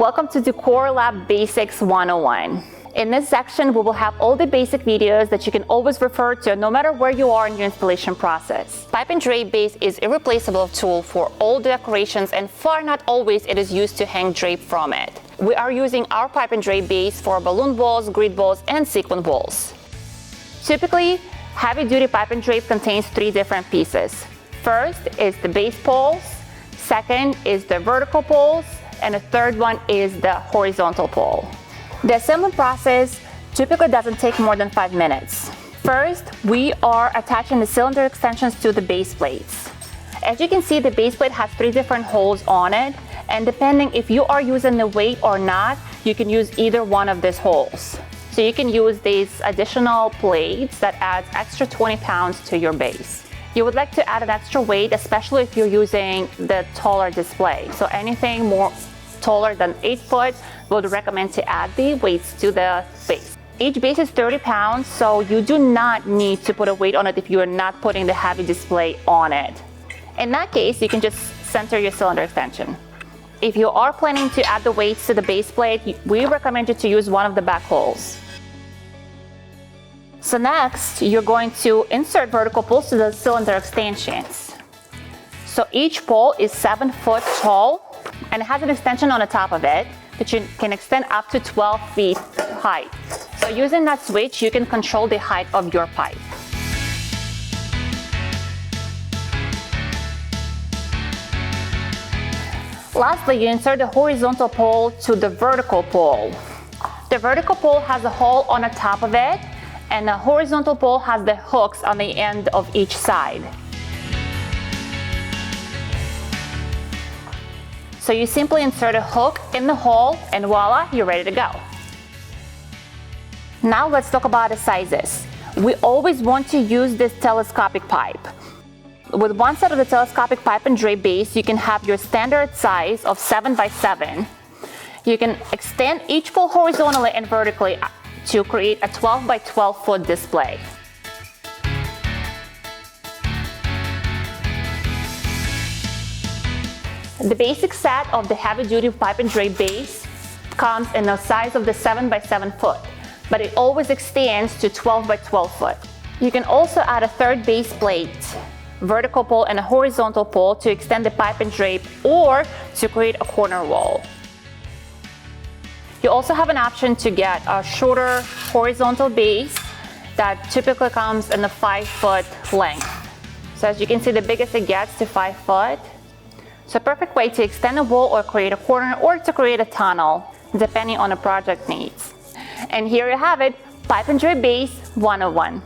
Welcome to DecorLab Basics 101. In this section, we will have all the basic videos that you can always refer to no matter where you are in your installation process. Pipe and drape base is a irreplaceable tool for all decorations, and far not always it is used to hang drape from it. We are using our pipe and drape base for balloon walls, grid walls, and sequin walls. Typically, heavy-duty pipe and drape contains three different pieces. First is the base poles, second is the vertical poles, and the third one is the horizontal pole. The assembly process typically doesn't take more than 5 minutes. First, we are attaching the cylinder extensions to the base plates. As you can see, the base plate has 3 different holes on it, and depending if you are using the weight or not, you can use either one of these holes. So you can use these additional plates that adds extra 20 pounds to your base. You would like to add an extra weight, especially if you're using the taller display. So anything more taller than 8 foot, would recommend to add the weights to the base. Each base is 30 pounds, so you do not need to put a weight on it if you are not putting the heavy display on it. In that case, you can just center your cylinder extension. If you are planning to add the weights to the base plate, we recommend you to use one of the back holes. So next, you're going to insert vertical poles to the cylinder extensions. So each pole is 7 foot tall, and it has an extension on the top of it that you can extend up to 12 feet height. So using that switch, you can control the height of your pipe. Lastly, you insert the horizontal pole to the vertical pole. The vertical pole has a hole on the top of it, and the horizontal pole has the hooks on the end of each side. So you simply insert a hook in the hole and voila, you're ready to go. Now let's talk about the sizes. We always want to use this telescopic pipe. With one side of the telescopic pipe and drape base, you can have your standard size of 7 by 7. You can extend each pole horizontally and vertically to create a 12 by 12 foot display. The basic set of the heavy-duty pipe and drape base comes in the size of the 7 by 7 foot, but it always extends to 12 by 12 foot. You can also add a third base plate, vertical pole, and a horizontal pole to extend the pipe and drape or to create a corner wall. You also have an option to get a shorter horizontal base that typically comes in a 5 foot length. So as you can see, the biggest it gets to 5 foot. It's a perfect way to extend a wall or create a corner or to create a tunnel, depending on the project needs. And here you have it, Pipe and Drape Base 101.